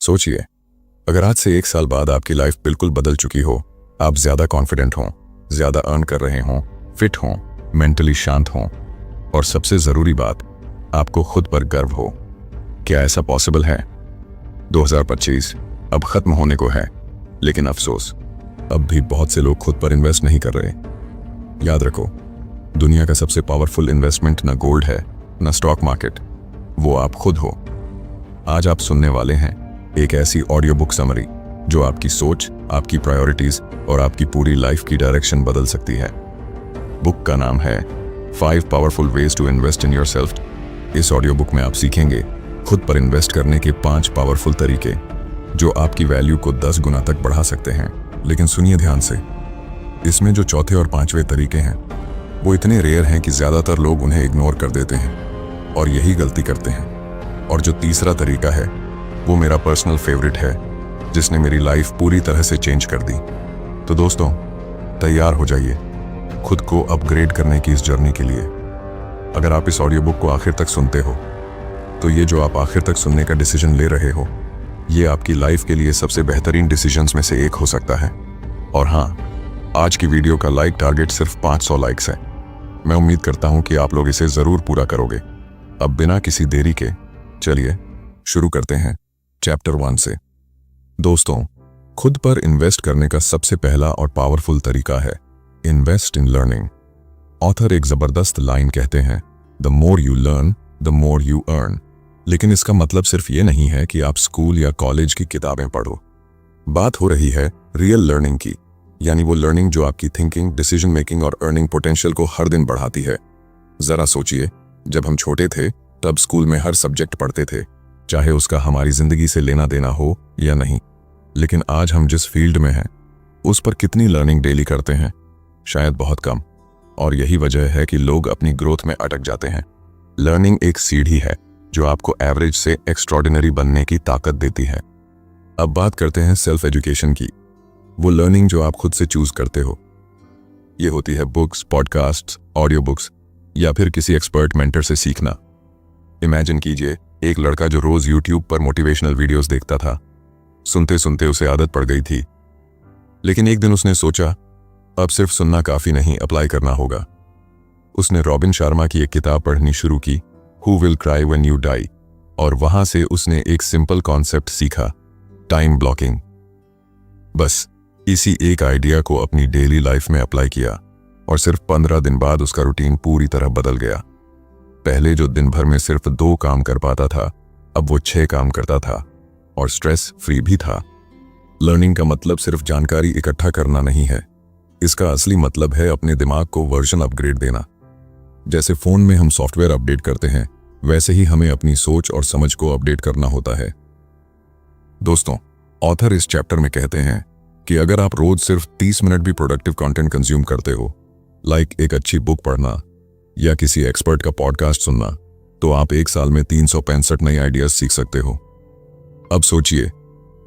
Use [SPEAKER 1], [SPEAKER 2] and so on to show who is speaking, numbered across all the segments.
[SPEAKER 1] सोचिए, अगर आज से 1 साल बाद आपकी लाइफ बिल्कुल बदल चुकी हो, आप ज्यादा कॉन्फिडेंट हों, ज्यादा अर्न कर रहे हों, फिट हों, मेंटली शांत हों और सबसे जरूरी बात, आपको खुद पर गर्व हो, क्या ऐसा पॉसिबल है? 2025 अब खत्म होने को है, लेकिन अफसोस, अब भी बहुत से लोग खुद पर इन्वेस्ट नहीं कर रहे। याद रखो, दुनिया का सबसे पावरफुल इन्वेस्टमेंट न गोल्ड है, न स्टॉक मार्केट, वो आप खुद हो। आज आप सुनने वाले हैं एक ऐसी ऑडियो बुक समरी जो आपकी सोच, आपकी प्रायोरिटीज और आपकी पूरी लाइफ की डायरेक्शन बदल सकती है। बुक का नाम है 5 powerful ways to invest in yourself. इस ऑडियो बुक में आप सीखेंगे खुद पर इन्वेस्ट करने के 5 पावरफुल तरीके जो आपकी वैल्यू को 10 गुना तक बढ़ा सकते हैं। लेकिन सुनिए ध्यान से, इसमें जो चौथे और 5वें तरीके हैं वो इतने रेयर हैं कि ज्यादातर लोग उन्हें इग्नोर कर देते हैं और यही गलती करते हैं। और जो तीसरा तरीका है वो मेरा पर्सनल फेवरेट है, जिसने मेरी लाइफ पूरी तरह से चेंज कर दी। तो दोस्तों, तैयार हो जाइए खुद को अपग्रेड करने की इस जर्नी के लिए। अगर आप इस ऑडियो बुक को आखिर तक सुनते हो तो ये जो आप आखिर तक सुनने का डिसीजन ले रहे हो, ये आपकी लाइफ के लिए सबसे बेहतरीन डिसीजंस में से एक हो सकता है। और हाँ, आज की वीडियो का लाइक टारगेट सिर्फ 500 लाइक्स है। मैं उम्मीद करता हूं कि आप लोग इसे जरूर पूरा करोगे। अब बिना किसी देरी के चलिए शुरू करते हैं चैप्टर 1 से। दोस्तों, खुद पर इन्वेस्ट करने का सबसे पहला और पावरफुल तरीका है इन्वेस्ट इन लर्निंग। ऑथर एक जबरदस्त लाइन कहते हैं, the more you learn the more you earn. लेकिन इसका मतलब सिर्फ ये नहीं है कि आप स्कूल या कॉलेज की किताबें पढ़ो। बात हो रही है रियल लर्निंग की, यानी वो लर्निंग जो आपकी थिंकिंग, डिसीजन मेकिंग और अर्निंग पोटेंशियल को हर दिन बढ़ाती है। जरा सोचिए, जब हम छोटे थे तब स्कूल में हर सब्जेक्ट पढ़ते थे, चाहे उसका हमारी जिंदगी से लेना देना हो या नहीं। लेकिन आज हम जिस फील्ड में हैं उस पर कितनी लर्निंग डेली करते हैं? शायद बहुत कम। और यही वजह है कि लोग अपनी ग्रोथ में अटक जाते हैं। लर्निंग एक सीढ़ी है जो आपको एवरेज से एक्स्ट्रॉर्डिनरी बनने की ताकत देती है। अब बात करते हैं सेल्फ एजुकेशन की, वो लर्निंग जो आप खुद से चूज करते हो। ये होती है बुक्स, पॉडकास्ट, ऑडियो बुक्स या फिर किसी एक्सपर्ट मेंटर से सीखना। इमेजिन कीजिए, एक लड़का जो रोज यूट्यूब पर मोटिवेशनल वीडियोस देखता था, सुनते सुनते उसे आदत पड़ गई थी। लेकिन एक दिन उसने सोचा, अब सिर्फ सुनना काफी नहीं, अप्लाई करना होगा। उसने रॉबिन शर्मा की एक किताब पढ़नी शुरू की, who will cry when you die, और वहां से उसने एक सिंपल कॉन्सेप्ट सीखा, टाइम ब्लॉकिंग। बस इसी एक आइडिया को अपनी डेली लाइफ में अप्लाई किया और सिर्फ 15 दिन बाद उसका रूटीन पूरी तरह बदल गया। पहले जो दिन भर में सिर्फ 2 काम कर पाता था, अब वो 6 काम करता था और स्ट्रेस फ्री भी था। लर्निंग का मतलब सिर्फ जानकारी इकट्ठा करना नहीं है, इसका असली मतलब है अपने दिमाग को वर्जन अपग्रेड देना। जैसे फोन में हम सॉफ्टवेयर अपडेट करते हैं, वैसे ही हमें अपनी सोच और समझ को अपडेट करना होता है। दोस्तों, ऑथर इस चैप्टर में कहते हैं कि अगर आप रोज सिर्फ 30 मिनट भी प्रोडक्टिव कंटेंट कंज्यूम करते हो, लाइक एक अच्छी बुक पढ़ना या किसी एक्सपर्ट का पॉडकास्ट सुनना, तो आप 1 साल में 365 नए आइडियाज सीख सकते हो। अब सोचिए,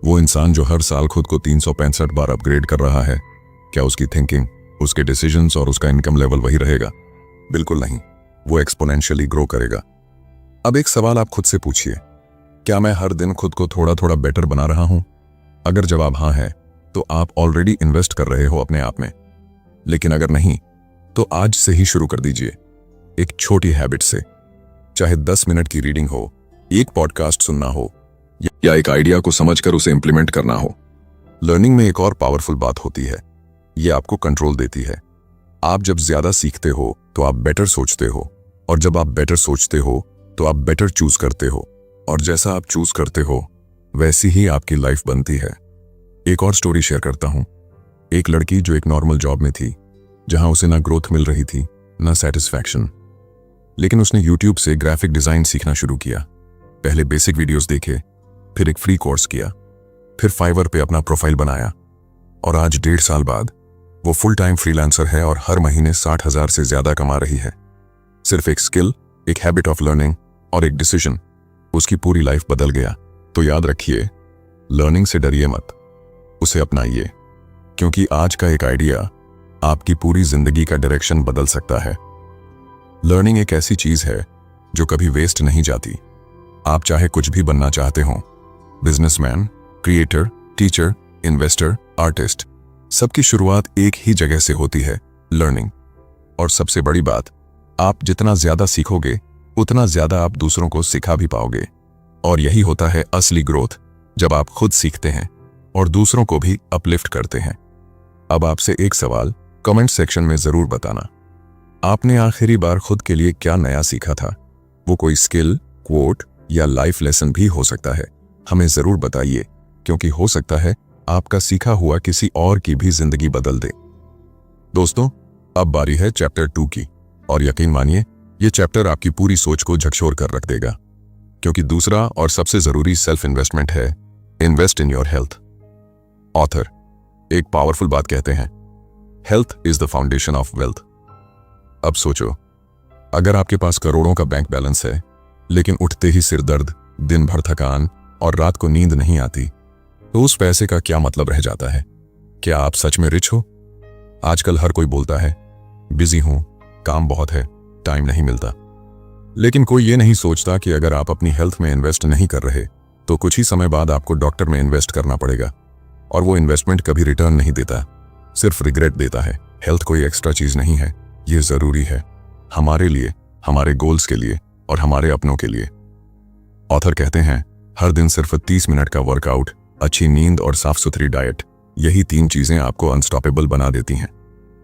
[SPEAKER 1] वो इंसान जो हर साल खुद को 365 बार अपग्रेड कर रहा है, क्या उसकी थिंकिंग, उसके डिसीजंस और उसका इनकम लेवल वही रहेगा? बिल्कुल नहीं, वो एक्सपोनेंशियली ग्रो करेगा। अब एक सवाल आप खुद से पूछिए, क्या मैं हर दिन खुद को थोड़ा थोड़ा बेटर बना रहा हूं? अगर जवाब हाँ है तो आप ऑलरेडी इन्वेस्ट कर रहे हो अपने आप में। लेकिन अगर नहीं, तो आज से ही शुरू कर दीजिए, एक छोटी हैबिट से। चाहे 10 मिनट की रीडिंग हो, एक पॉडकास्ट सुनना हो या एक आइडिया को समझकर उसे इंप्लीमेंट करना हो। लर्निंग में एक और पावरफुल बात होती है, ये आपको कंट्रोल देती है। आप जब ज्यादा सीखते हो तो आप बेटर सोचते हो, और जब आप बेटर सोचते हो तो आप बेटर चूज करते हो, और जैसा आप चूज करते हो वैसी ही आपकी लाइफ बनती है। एक और स्टोरी शेयर करता हूं। एक लड़की जो एक नॉर्मल जॉब में थी, जहां उसे ना ग्रोथ मिल रही थी ना सेटिस्फैक्शन, लेकिन उसने यूट्यूब से ग्राफिक डिजाइन सीखना शुरू किया। पहले बेसिक वीडियोस देखे, फिर एक फ्री कोर्स किया, फिर फाइवर पे अपना प्रोफाइल बनाया, और आज 1.5 साल बाद वो फुल टाइम फ्रीलांसर है और हर महीने 60,000 से ज्यादा कमा रही है। सिर्फ एक स्किल, एक हैबिट ऑफ लर्निंग और एक डिसीजन, उसकी पूरी लाइफ बदल गया। तो याद रखिए, लर्निंग से डरिए मत, उसे अपनाइए, क्योंकि आज का एक आइडिया आपकी पूरी जिंदगी का डायरेक्शन बदल सकता है। लर्निंग एक ऐसी चीज है जो कभी वेस्ट नहीं जाती। आप चाहे कुछ भी बनना चाहते हो, businessman, creator, teacher, investor, artist, सबकी शुरुआत एक ही जगह से होती है, लर्निंग। और सबसे बड़ी बात, आप जितना ज्यादा सीखोगे उतना ज्यादा आप दूसरों को सिखा भी पाओगे। और यही होता है असली ग्रोथ, जब आप खुद सीखते हैं और दूसरों को भी अपलिफ्ट करते हैं। अब आपसे एक सवाल कमेंट सेक्शन में जरूर बताना, आपने आखिरी बार खुद के लिए क्या नया सीखा था? वो कोई स्किल, क्वोट या लाइफ लेसन भी हो सकता है। हमें जरूर बताइए, क्योंकि हो सकता है आपका सीखा हुआ किसी और की भी जिंदगी बदल दे। दोस्तों, अब बारी है चैप्टर 2 की, और यकीन मानिए ये चैप्टर आपकी पूरी सोच को झकझोर कर रख देगा, क्योंकि दूसरा और सबसे जरूरी सेल्फ इन्वेस्टमेंट है invest in your health. Author एक पावरफुल बात कहते हैं, health is the foundation of wealth. अब सोचो, अगर आपके पास करोड़ों का बैंक बैलेंस है, लेकिन उठते ही सिर दर्द, दिन भर थकान और रात को नींद नहीं आती, तो उस पैसे का क्या मतलब रह जाता है? क्या आप सच में रिच हो? आजकल हर कोई बोलता है बिजी हूं, काम बहुत है, टाइम नहीं मिलता। लेकिन कोई ये नहीं सोचता कि अगर आप अपनी हेल्थ में इन्वेस्ट नहीं कर रहे तो कुछ ही समय बाद आपको डॉक्टर में इन्वेस्ट करना पड़ेगा, और वो इन्वेस्टमेंट कभी रिटर्न नहीं देता, सिर्फ रिग्रेट देता है। हेल्थ कोई एक्स्ट्रा चीज नहीं है, ये जरूरी है हमारे लिए, हमारे गोल्स के लिए और हमारे अपनों के लिए। ऑथर कहते हैं, हर दिन सिर्फ 30 मिनट का वर्कआउट, अच्छी नींद और साफ सुथरी डाइट, यही 3 चीजें आपको अनस्टॉपेबल बना देती हैं।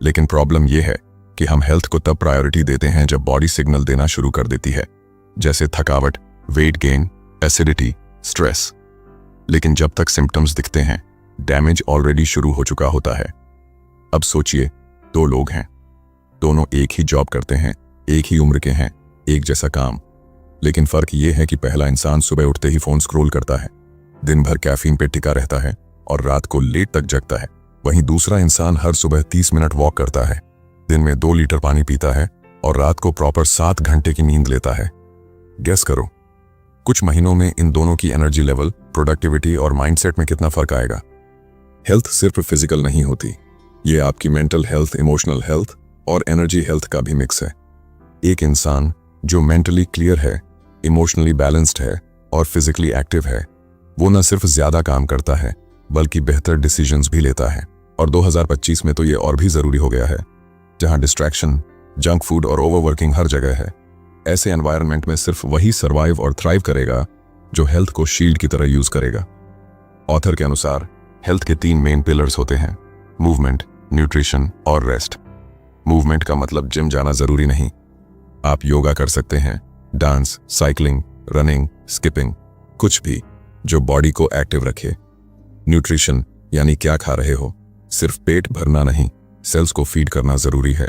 [SPEAKER 1] लेकिन प्रॉब्लम यह है कि हम हेल्थ को तब प्रायोरिटी देते हैं जब बॉडी सिग्नल देना शुरू कर देती है, जैसे थकावट, वेट गेन, एसिडिटी, स्ट्रेस। लेकिन जब तक सिम्टम्स दिखते हैं, डैमेज ऑलरेडी शुरू हो चुका होता है। अब सोचिए, 2 लोग हैं, दोनों एक ही जॉब करते हैं, एक ही उम्र के हैं, एक जैसा काम, लेकिन फर्क यह है कि पहला इंसान सुबह उठते ही फोन स्क्रॉल करता है, दिन भर कैफीन पे टिका रहता है और रात को लेट तक जगता है। वहीं दूसरा इंसान हर सुबह 30 मिनट वॉक करता है, दिन में 2 लीटर पानी पीता है और रात को प्रॉपर 7 घंटे की नींद लेता है। गेस करो, कुछ महीनों में इन दोनों की एनर्जी लेवल, प्रोडक्टिविटी और माइंडसेट में कितना फर्क आएगा। हेल्थ सिर्फ फिजिकल नहीं होती, ये आपकी मेंटल हेल्थ, इमोशनल हेल्थ और एनर्जी हेल्थ का भी मिक्स है। एक इंसान जो मेंटली क्लियर है, इमोशनली बैलेंस्ड है और फिजिकली एक्टिव है, वो न सिर्फ ज्यादा काम करता है बल्कि बेहतर डिसीजंस भी लेता है। और 2025 में तो ये और भी जरूरी हो गया है, जहां डिस्ट्रैक्शन, जंक फूड और ओवरवर्किंग हर जगह है। ऐसे एनवायरनमेंट में सिर्फ वही सर्वाइव और थ्राइव करेगा जो हेल्थ को शील्ड की तरह यूज करेगा। ऑथर के अनुसार हेल्थ के 3 मेन पिलर्स होते हैं, मूवमेंट, न्यूट्रिशन और रेस्ट। मूवमेंट का मतलब जिम जाना जरूरी नहीं, आप योगा कर सकते हैं, डांस, साइकिलिंग, रनिंग, स्किपिंग, कुछ भी जो बॉडी को एक्टिव रखे। न्यूट्रिशन यानी क्या खा रहे हो, सिर्फ पेट भरना नहीं, सेल्स को फीड करना जरूरी है।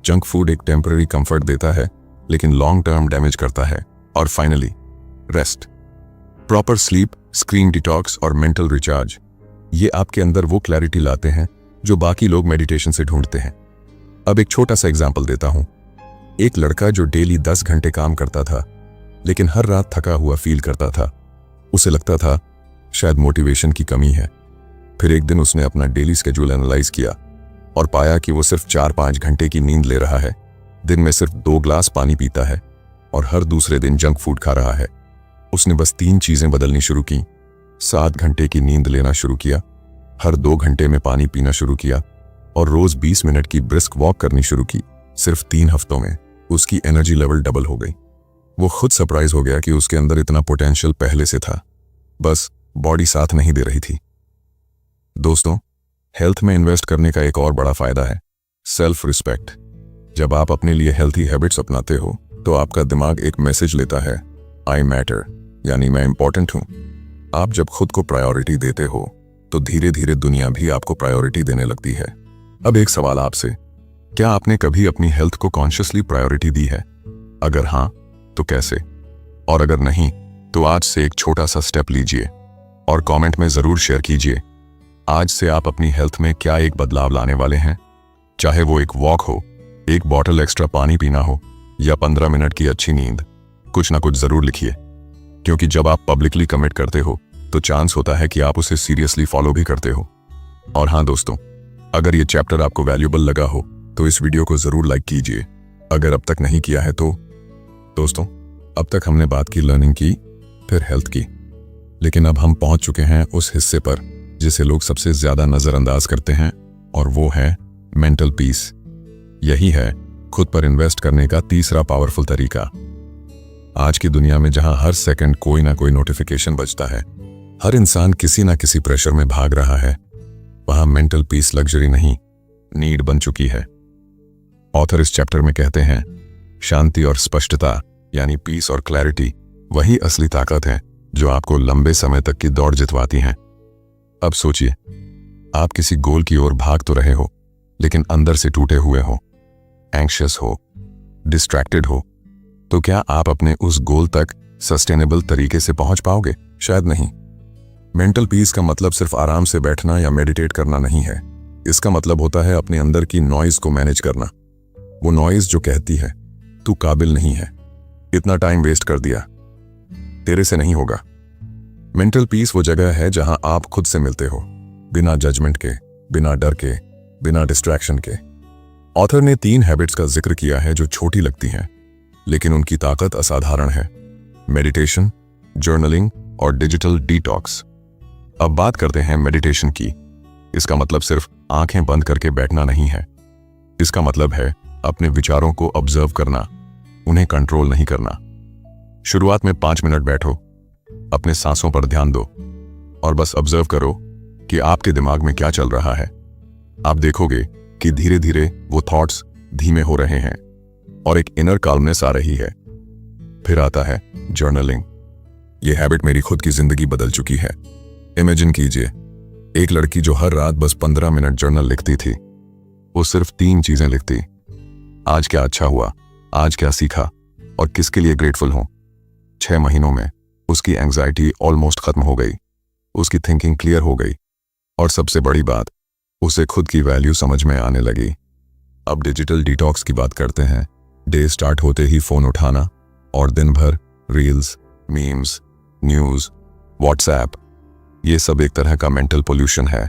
[SPEAKER 1] जंक फूड एक टेम्पररी कंफर्ट देता है लेकिन लॉन्ग टर्म डैमेज करता है। और finally rest, proper sleep, screen detox और मेंटल रिचार्ज, ये आपके अंदर वो क्लैरिटी लाते हैं जो बाकी लोग मेडिटेशन से ढूंढते हैं। अब एक छोटा सा एग्जांपल देता हूं। एक लड़का जो डेली 10 घंटे काम करता था लेकिन हर रात थका हुआ फील करता था, उसे लगता था शायद मोटिवेशन की कमी है। फिर एक दिन उसने अपना डेली स्केड्यूल एनालाइज किया और पाया कि वो सिर्फ 4-5 घंटे की नींद ले रहा है, दिन में सिर्फ 2 ग्लास पानी पीता है और हर दूसरे दिन जंक फूड खा रहा है। उसने बस 3 चीजें बदलनी शुरू की, 7 घंटे की नींद लेना शुरू किया, हर 2 घंटे में पानी पीना शुरू किया और रोज 20 मिनट की ब्रिस्क वॉक करनी शुरू की। सिर्फ 3 हफ्तों में उसकी एनर्जी लेवल डबल हो गई। वो खुद सरप्राइज हो गया कि उसके अंदर इतना पोटेंशियल पहले से था, बस बॉडी साथ नहीं दे रही थी। दोस्तों, हेल्थ में इन्वेस्ट करने का एक और बड़ा फायदा है सेल्फ रिस्पेक्ट। जब आप अपने लिए हेल्थी हैबिट्स अपनाते हो तो आपका दिमाग एक मैसेज लेता है, आई मैटर, यानी मैं इंपॉर्टेंट हूं। आप जब खुद को प्रायोरिटी देते हो तो धीरे धीरे दुनिया भी आपको प्रायोरिटी देने लगती है। अब एक सवाल आपसे, क्या आपने कभी अपनी हेल्थ को कॉन्शियसली प्रायोरिटी दी है? अगर हां तो कैसे? और अगर नहीं तो आज से एक छोटा सा स्टेप लीजिए और कमेंट में जरूर शेयर कीजिए। आज से आप अपनी हेल्थ में क्या एक बदलाव लाने वाले हैं? चाहे वो एक वॉक हो, एक बॉटल एक्स्ट्रा पानी पीना हो या 15 मिनट की अच्छी नींद, कुछ ना कुछ जरूर लिखिए, क्योंकि जब आप पब्लिकली कमिट करते हो तो चांस होता है कि आप उसे सीरियसली फॉलो भी करते हो। और हाँ दोस्तों, अगर ये चैप्टर आपको वैल्यूएबल लगा हो तो इस वीडियो को जरूर लाइक कीजिए, अगर अब तक नहीं किया है तो। दोस्तों, अब तक हमने बात की लर्निंग की, फिर हेल्थ की, लेकिन अब हम पहुंच चुके हैं उस हिस्से पर जिसे लोग सबसे ज्यादा नजरअंदाज करते हैं, और वो है मेंटल पीस। यही है खुद पर इन्वेस्ट करने का तीसरा पावरफुल तरीका। आज की दुनिया में जहां हर सेकंड कोई ना कोई नोटिफिकेशन बजता है, हर इंसान किसी ना किसी प्रेशर में भाग रहा है, वहां मेंटल पीस लग्जरी नहीं, नीड बन चुकी है। ऑथर इस चैप्टर में कहते हैं, शांति और स्पष्टता यानी पीस और क्लैरिटी वही असली ताकत है जो आपको लंबे समय तक की दौड़ जितवाती हैं। अब सोचिए, आप किसी गोल की ओर भाग तो रहे हो, लेकिन अंदर से टूटे हुए हो, एंग्शियस हो, डिस्ट्रैक्टेड हो, तो क्या आप अपने उस गोल तक सस्टेनेबल तरीके से पहुंच पाओगे? शायद नहीं। मेंटल पीस का मतलब सिर्फ आराम से बैठना या मेडिटेट करना नहीं है। इसका मतलब होता है अपने अंदर की नॉइज को मैनेज करना। वो नॉइज जो कहती है तू काबिल नहीं है, इतना टाइम वेस्ट कर दिया, तेरे से नहीं होगा। मेंटल पीस वो जगह है जहां आप खुद से मिलते हो, बिना जजमेंट के, बिना डर के, बिना डिस्ट्रैक्शन के। ऑथर ने 3 हैबिट्स का जिक्र किया है जो छोटी लगती हैं, लेकिन उनकी ताकत असाधारण है। मेडिटेशन, जर्नलिंग और डिजिटल डिटॉक्स। अब बात करते हैं मेडिटेशन की। इसका मतलब सिर्फ आंखें बंद करके बैठना नहीं है। इसका मतलब है अपने विचारों को ऑब्जर्व करना, उन्हें कंट्रोल नहीं करना। शुरुआत में 5 मिनट बैठो, अपने सांसों पर ध्यान दो और बस ऑब्जर्व करो कि आपके दिमाग में क्या चल रहा है। आप देखोगे कि धीरे धीरे वो थॉट्स धीमे हो रहे हैं और एक इनर काल्मनेस आ रही है। फिर आता है जर्नलिंग। ये हैबिट मेरी खुद की जिंदगी बदल चुकी है। इमेजिन कीजिए, एक लड़की जो हर रात बस 15 मिनट जर्नल लिखती थी। वो सिर्फ 3 चीजें लिखती, आज क्या अच्छा हुआ, आज क्या सीखा और किसके लिए ग्रेटफुल हूं। 6 महीनों में उसकी एंग्जाइटी ऑलमोस्ट खत्म हो गई, उसकी थिंकिंग क्लियर हो गई और सबसे बड़ी बात, उसे खुद की वैल्यू समझ में आने लगी। अब डिजिटल डिटॉक्स की बात करते हैं। डे स्टार्ट होते ही फोन उठाना और दिन भर रील्स, मीम्स, न्यूज, व्हाट्सएप, ये सब एक तरह का मेंटल पोल्यूशन है।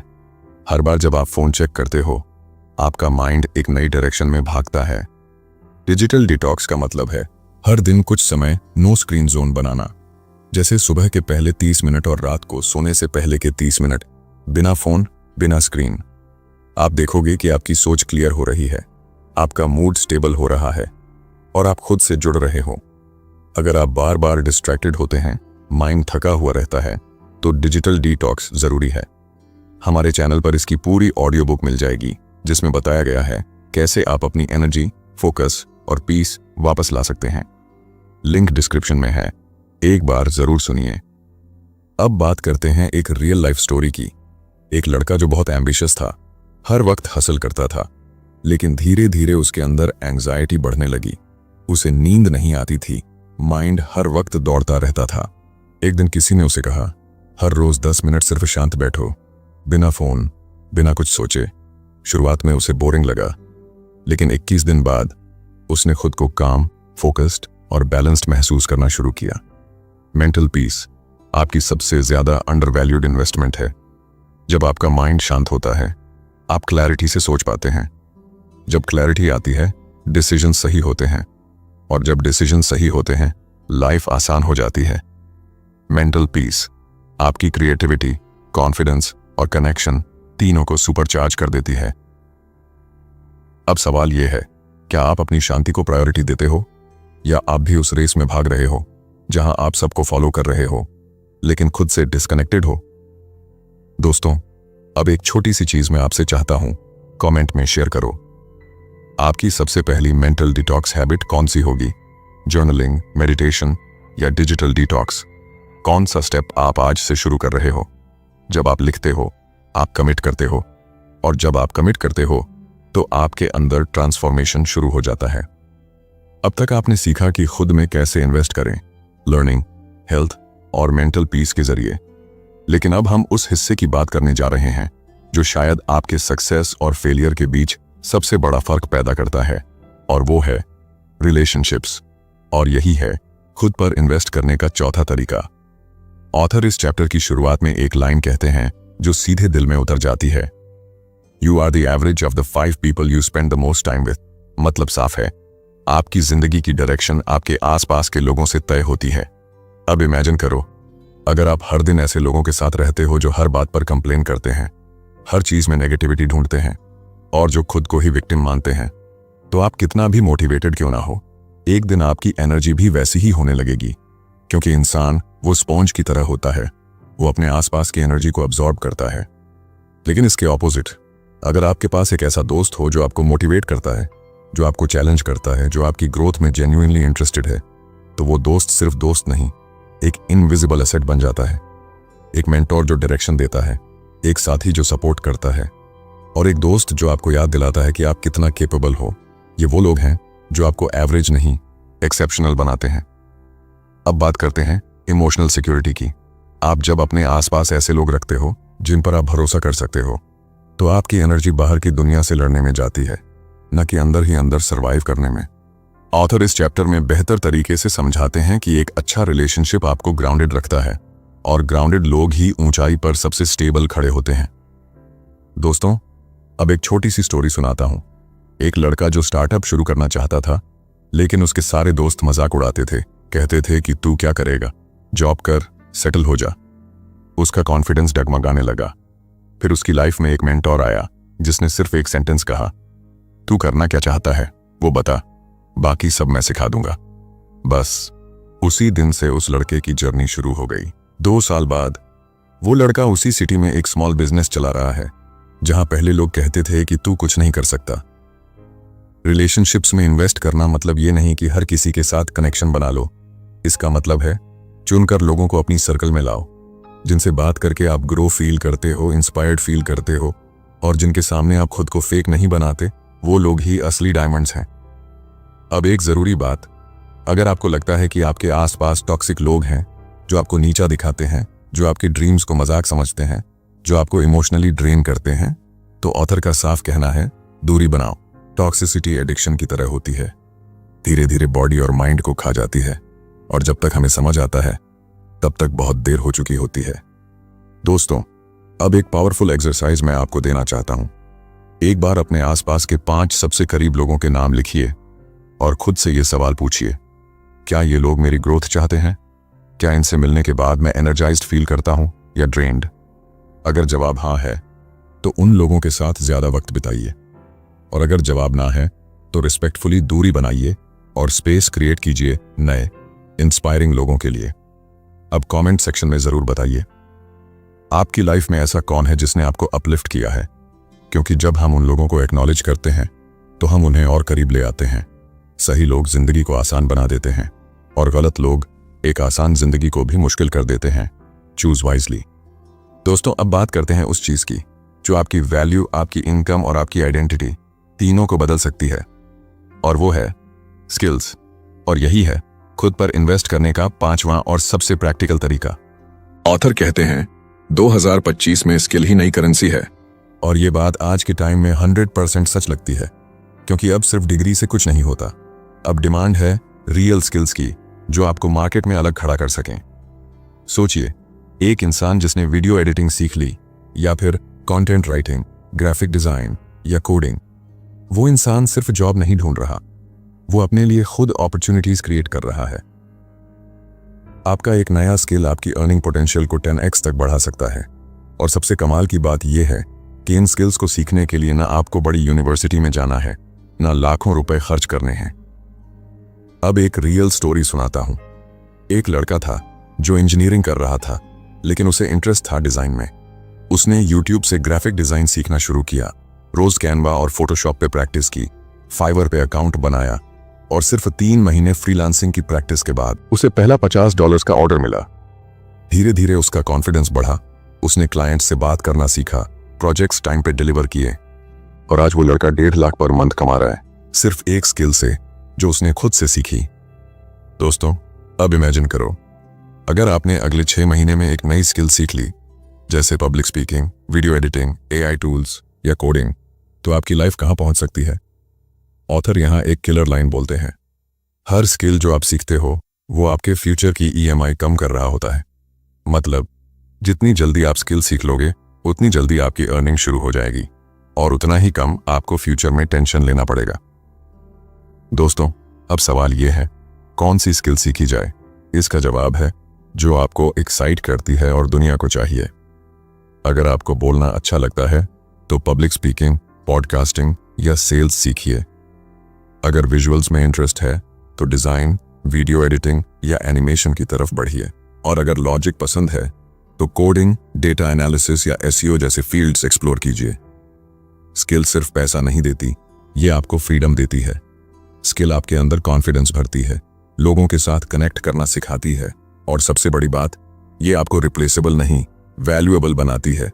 [SPEAKER 1] हर बार जब आप फोन चेक करते हो, आपका माइंड एक नई डायरेक्शन में भागता है। डिजिटल डिटॉक्स का मतलब है हर दिन कुछ समय नो स्क्रीन जोन बनाना, जैसे सुबह के पहले 30 मिनट और रात को सोने से पहले के 30 मिनट बिना फोन, बिना स्क्रीन। आप देखोगे कि आपकी सोच क्लियर हो रही है, आपका मूड स्टेबल हो रहा है और आप खुद से जुड़ रहे हो। अगर आप बार बार डिस्ट्रैक्टेड होते हैं, माइंड थका हुआ रहता है, तो डिजिटल डिटॉक्स जरूरी है। हमारे चैनल पर इसकी पूरी ऑडियो बुक मिल जाएगी, जिसमें बताया गया है कैसे आप अपनी एनर्जी, फोकस और पीस वापस ला सकते हैं। लिंक डिस्क्रिप्शन में है, एक बार जरूर सुनिए। अब बात करते हैं एक रियल लाइफ स्टोरी की। एक लड़का जो बहुत एम्बिशियस था, हर वक्त हसल करता था, लेकिन धीरे धीरे उसके अंदर एंग्जाइटी बढ़ने लगी। उसे नींद नहीं आती थी, माइंड हर वक्त दौड़ता रहता था। एक दिन किसी ने उसे कहा, हर रोज 10 मिनट सिर्फ शांत बैठो, बिना फोन, बिना कुछ सोचे। शुरुआत में उसे बोरिंग लगा, लेकिन 21 दिन बाद उसने खुद को काम, फोकस्ड और बैलेंस्ड महसूस करना शुरू किया। मेंटल पीस आपकी सबसे ज्यादा अंडरवैल्यूड इन्वेस्टमेंट है। जब आपका माइंड शांत होता है, आप क्लैरिटी से सोच पाते हैं। जब क्लैरिटी आती है, डिसीजन सही होते हैं, और जब डिसीजन सही होते हैं, लाइफ आसान हो जाती है। मेंटल पीस आपकी क्रिएटिविटी, कॉन्फिडेंस और कनेक्शन तीनों को सुपरचार्ज कर देती है। अब सवाल यह है, क्या आप अपनी शांति को प्रायोरिटी देते हो, या आप भी उस रेस में भाग रहे हो जहां आप सबको फॉलो कर रहे हो लेकिन खुद से डिस्कनेक्टेड हो? दोस्तों, अब एक छोटी सी चीज मैं आपसे चाहता हूं, कमेंट में शेयर करो। आपकी सबसे पहली मेंटल डिटॉक्स हैबिट कौन सी होगी? जर्नलिंग, मेडिटेशन या डिजिटल डिटॉक्स? कौन सा स्टेप आप आज से शुरू कर रहे हो? जब आप लिखते हो, आप कमिट करते हो, और जब आप कमिट करते हो तो आपके अंदर ट्रांसफॉर्मेशन शुरू हो जाता है। अब तक आपने सीखा कि खुद में कैसे इन्वेस्ट करें, लर्निंग, हेल्थ और मेंटल पीस के जरिए। लेकिन अब हम उस हिस्से की बात करने जा रहे हैं जो शायद आपके सक्सेस और फेलियर के बीच सबसे बड़ा फर्क पैदा करता है, और वो है रिलेशनशिप्स। और यही है खुद पर इन्वेस्ट करने का चौथा तरीका। ऑथर इस चैप्टर की शुरुआत में एक लाइन कहते हैं जो सीधे दिल में उतर जाती है, you are the average of the 5 people you spend the most time with. मतलब साफ है, आपकी जिंदगी की डायरेक्शन आपके आसपास के लोगों से तय होती है। अब इमेजिन करो, अगर आप हर दिन ऐसे लोगों के साथ रहते हो जो हर बात पर कंप्लेन करते हैं, हर चीज में नेगेटिविटी ढूंढते हैं और जो खुद को ही विक्टिम मानते हैं, तो आप कितना भी मोटिवेटेड क्यों ना हो, एक दिन आपकी एनर्जी भी वैसी ही होने लगेगी। क्योंकि इंसान वो स्पॉन्ज की तरह होता है, वो अपने आसपास की एनर्जी को अब्सॉर्ब करता है। लेकिन इसके ऑपोजिट, अगर आपके पास एक ऐसा दोस्त हो जो आपको मोटिवेट करता है, जो आपको चैलेंज करता है, जो आपकी ग्रोथ में जेन्युइनली इंटरेस्टेड है, तो वो दोस्त सिर्फ दोस्त नहीं, एक इनविजिबल एसेट बन जाता है। एक मेंटोर जो डायरेक्शन देता है, एक साथी जो सपोर्ट करता है, और एक दोस्त जो आपको याद दिलाता है कि आप कितना केपेबल हो। ये वो लोग हैं जो आपको एवरेज नहीं, एक्सेप्शनल बनाते हैं। अब बात करते हैं इमोशनल सिक्योरिटी की। आप जब अपने आसपास ऐसे लोग रखते हो जिन पर आप भरोसा कर सकते हो, तो आपकी एनर्जी बाहर की दुनिया से लड़ने में जाती है, न कि अंदर ही अंदर सरवाइव करने में। ऑथर इस चैप्टर में बेहतर तरीके से समझाते हैं कि एक अच्छा रिलेशनशिप आपको ग्राउंडेड रखता है, और ग्राउंडेड लोग ही ऊंचाई पर सबसे स्टेबल खड़े होते हैं। दोस्तों, अब एक छोटी सी स्टोरी सुनाता हूं। एक लड़का जो स्टार्टअप शुरू करना चाहता था, लेकिन उसके सारे दोस्त मजाक उड़ाते थे, कहते थे कि तू क्या करेगा, जॉब कर, सेटल हो जा। उसका कॉन्फिडेंस डगमगाने लगा। फिर उसकी लाइफ में एक मेंटोर आया जिसने सिर्फ एक सेंटेंस कहा, तू करना क्या चाहता है वो बता, बाकी सब मैं सिखा दूंगा। बस उसी दिन से उस लड़के की जर्नी शुरू हो गई। 2 साल बाद वो लड़का उसी सिटी में एक स्मॉल बिजनेस चला रहा है, जहां पहले लोग कहते थे कि तू कुछ नहीं कर सकता। रिलेशनशिप्स में इन्वेस्ट करना मतलब ये नहीं कि हर किसी के साथ कनेक्शन बना लो। इसका मतलब है चुनकर लोगों को अपनी सर्कल में लाओ, जिनसे बात करके आप ग्रो फील करते हो, इंस्पायर्ड फील करते हो, और जिनके सामने आप खुद को फेक नहीं बनाते। वो लोग ही असली डायमंड्स हैं। अब एक जरूरी बात, अगर आपको लगता है कि आपके आसपास टॉक्सिक लोग हैं जो आपको नीचा दिखाते हैं, जो आपके ड्रीम्स को मजाक समझते हैं, जो आपको इमोशनली ड्रेन करते हैं, तो ऑथर का साफ कहना है, दूरी बनाओ। टॉक्सिसिटी एडिक्शन की तरह होती है, धीरे धीरे बॉडी और माइंड को खा जाती है, और जब तक हमें समझ आता है तब तक बहुत देर हो चुकी होती है। दोस्तों, अब एक पावरफुल एक्सरसाइज मैं आपको देना चाहता हूं। एक बार अपने आसपास के 5 सबसे करीब लोगों के नाम लिखिए और खुद से ये सवाल पूछिए, क्या ये लोग मेरी ग्रोथ चाहते हैं? क्या इनसे मिलने के बाद मैं एनर्जाइज्ड फील करता हूं या ड्रेन्ड? अगर जवाब हाँ है तो उन लोगों के साथ ज्यादा वक्त बिताइए, और अगर जवाब ना है तो रिस्पेक्टफुली दूरी बनाइए और स्पेस क्रिएट कीजिए नए इंस्पायरिंग लोगों के लिए। अब कमेंट सेक्शन में जरूर बताइए, आपकी लाइफ में ऐसा कौन है जिसने आपको अपलिफ्ट किया है? क्योंकि जब हम उन लोगों को एक्नॉलेज करते हैं तो हम उन्हें और करीब ले आते हैं। सही लोग जिंदगी को आसान बना देते हैं, और गलत लोग एक आसान जिंदगी को भी मुश्किल कर देते हैं। Choose wisely. दोस्तों, अब बात करते हैं उस चीज की जो आपकी वैल्यू, आपकी इनकम और आपकी आइडेंटिटी तीनों को बदल सकती है, और वो है स्किल्स। और यही है खुद पर इन्वेस्ट करने का 5वां और सबसे प्रैक्टिकल तरीका। ऑथर कहते हैं 2025 में स्किल ही नई करेंसी है, और ये बात आज के टाइम में 100% सच लगती है, क्योंकि अब सिर्फ डिग्री से कुछ नहीं होता। अब डिमांड है रियल स्किल्स की, जो आपको मार्केट में अलग खड़ा कर सकें। सोचिए, एक इंसान जिसने वीडियो एडिटिंग सीख ली, या फिर कंटेंट राइटिंग, ग्राफिक डिजाइन या कोडिंग, वो इंसान सिर्फ जॉब नहीं ढूंढ रहा, वो अपने लिए खुद अपॉर्चुनिटीज क्रिएट कर रहा है। आपका एक नया स्किल आपकी अर्निंग पोटेंशियल को 10x तक बढ़ा सकता है। और सबसे कमाल की बात यह है कि इन स्किल्स को सीखने के लिए ना आपको बड़ी यूनिवर्सिटी में जाना है, ना लाखों रुपए खर्च करने हैं। अब एक रियल स्टोरी सुनाता हूं। एक लड़का था जो इंजीनियरिंग कर रहा था, लेकिन उसे इंटरेस्ट था डिजाइन में। उसने यूट्यूब से ग्राफिक डिजाइन सीखना शुरू किया, रोज कैनवा और फोटोशॉप पे प्रैक्टिस की, फाइवर पे अकाउंट बनाया, और सिर्फ 3 महीने फ्रीलांसिंग की प्रैक्टिस के बाद उसे पहला $50 का ऑर्डर मिला। धीरे धीरे उसका कॉन्फिडेंस बढ़ा, उसने क्लाइंट से बात करना सीखा, प्रोजेक्ट्स टाइम पे डिलीवर किए, और आज वो लड़का 1.5 लाख पर मंथ कमा रहा है, सिर्फ एक स्किल से जो उसने खुद से सीखी। दोस्तों, अब इमेजिन करो, अगर आपने अगले 6 महीने में एक नई स्किल सीख ली, जैसे public speaking, video editing, AI tools या कोडिंग, तो आपकी लाइफ कहां पहुंच सकती है? ऑथर यहां एक किलर लाइन बोलते हैं, हर स्किल जो आप सीखते हो वो आपके फ्यूचर की EMI कम कर रहा होता है। मतलब जितनी जल्दी आप स्किल सीख लोगे, उतनी जल्दी आपकी अर्निंग शुरू हो जाएगी, और उतना ही कम आपको फ्यूचर में टेंशन लेना पड़ेगा। दोस्तों, अब सवाल यह है, कौन सी स्किल सीखी जाए? इसका जवाब है जो आपको एक्साइट करती है और दुनिया को चाहिए। अगर आपको बोलना अच्छा लगता है तो पब्लिक स्पीकिंग, पॉडकास्टिंग या सेल्स सीखिए। अगर विजुअल्स में इंटरेस्ट है तो डिजाइन, वीडियो एडिटिंग या एनिमेशन की तरफ बढ़िए। और अगर लॉजिक पसंद है तो कोडिंग, डेटा एनालिसिस या एसईओ जैसे फील्ड्स एक्सप्लोर कीजिए। स्किल सिर्फ पैसा नहीं देती, ये आपको फ्रीडम देती है। स्किल आपके अंदर कॉन्फिडेंस भरती है, लोगों के साथ कनेक्ट करना सिखाती है और सबसे बड़ी बात, ये आपको रिप्लेसेबल नहीं, वैल्यूएबल बनाती है।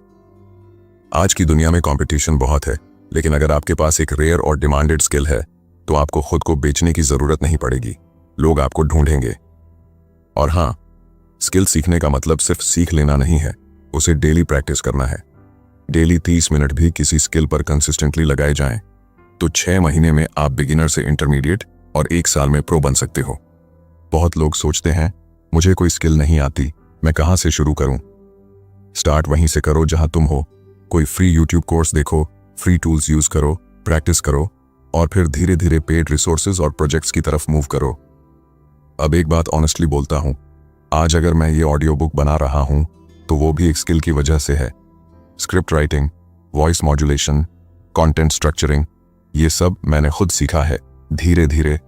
[SPEAKER 1] आज की दुनिया में कंपटीशन बहुत है, लेकिन अगर आपके पास एक रेयर और डिमांडेड स्किल है तो आपको खुद को बेचने की जरूरत नहीं पड़ेगी, लोग आपको ढूंढेंगे। और हाँ, स्किल सीखने का मतलब सिर्फ सीख लेना नहीं है, उसे डेली प्रैक्टिस करना है। डेली 30 मिनट भी किसी स्किल पर कंसिस्टेंटली लगाए जाएं तो 6 महीने में आप बिगिनर से इंटरमीडिएट और 1 साल में प्रो बन सकते हो। बहुत लोग सोचते हैं मुझे कोई स्किल नहीं आती, मैं कहां से शुरू करूं? स्टार्ट वहीं से करो जहां तुम हो। कोई फ्री यूट्यूब कोर्स देखो, फ्री टूल्स यूज करो, प्रैक्टिस करो और फिर धीरे धीरे पेड रिसोर्सेज और प्रोजेक्ट्स की तरफ मूव करो। अब एक बात ऑनेस्टली बोलता हूं, आज अगर मैं ये ऑडियो बुक बना रहा हूं तो वो भी एक स्किल की वजह से है। Script writing, voice modulation, content structuring, ये सब मैंने खुद सीखा है धीरे धीरे।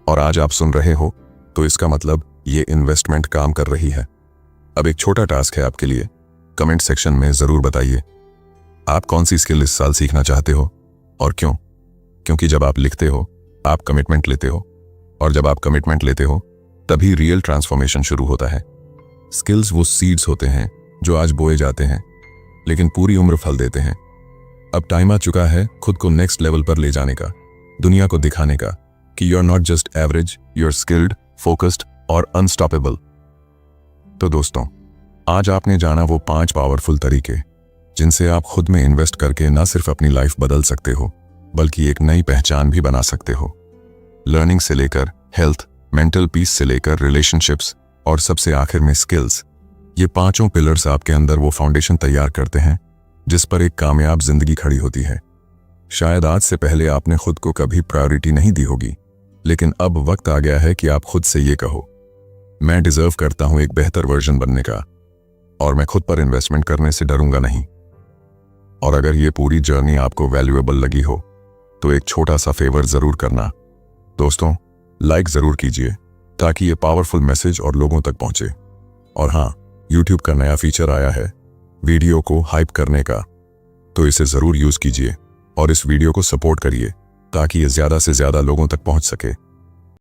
[SPEAKER 1] और आज आप सुन रहे हो तो इसका मतलब ये इन्वेस्टमेंट काम कर रही है। अब एक छोटा टास्क है आपके लिए, कमेंट सेक्शन में जरूर बताइए आप कौन सी स्किल इस साल सीखना चाहते हो और क्यों। क्योंकि जब आप लिखते हो आप कमिटमेंट लेते हो, और जब आप कमिटमेंट लेते हो तभी रियल ट्रांसफॉर्मेशन शुरू होता है। स्किल्स वो सीड्स होते हैं जो आज बोए जाते हैं लेकिन पूरी उम्र फल देते हैं। अब टाइम आ चुका है खुद को नेक्स्ट लेवल पर ले जाने का, दुनिया को दिखाने का कि you are not just average, you are skilled, focused और अनस्टॉपेबल। तो दोस्तों, आज आपने जाना वो 5 पावरफुल तरीके जिनसे आप खुद में इन्वेस्ट करके न सिर्फ अपनी लाइफ बदल सकते हो बल्कि एक नई पहचान भी बना सकते हो। लर्निंग से लेकर हेल्थ, मेंटल पीस से लेकर रिलेशनशिप्स और सबसे आखिर में स्किल्स, ये 5 पिलर्स आपके अंदर वो फाउंडेशन तैयार करते हैं जिस पर एक कामयाब जिंदगी खड़ी होती है। शायद आज से पहले आपने खुद को कभी प्रायोरिटी नहीं दी होगी, लेकिन अब वक्त आ गया है कि आप खुद से ये कहो, मैं डिजर्व करता हूं एक बेहतर वर्जन बनने का और मैं खुद पर इन्वेस्टमेंट करने से डरूंगा नहीं। और अगर ये पूरी जर्नी आपको वैल्यूएबल लगी हो तो एक छोटा सा फेवर जरूर करना। दोस्तों, लाइक जरूर कीजिए ताकि ये पावरफुल मैसेज और लोगों तक पहुंचे। और हाँ, यूट्यूब का नया फीचर आया है वीडियो को हाइप करने का, तो इसे जरूर यूज कीजिए और इस वीडियो को सपोर्ट करिए ताकि ये ज्यादा से ज्यादा लोगों तक पहुंच सके।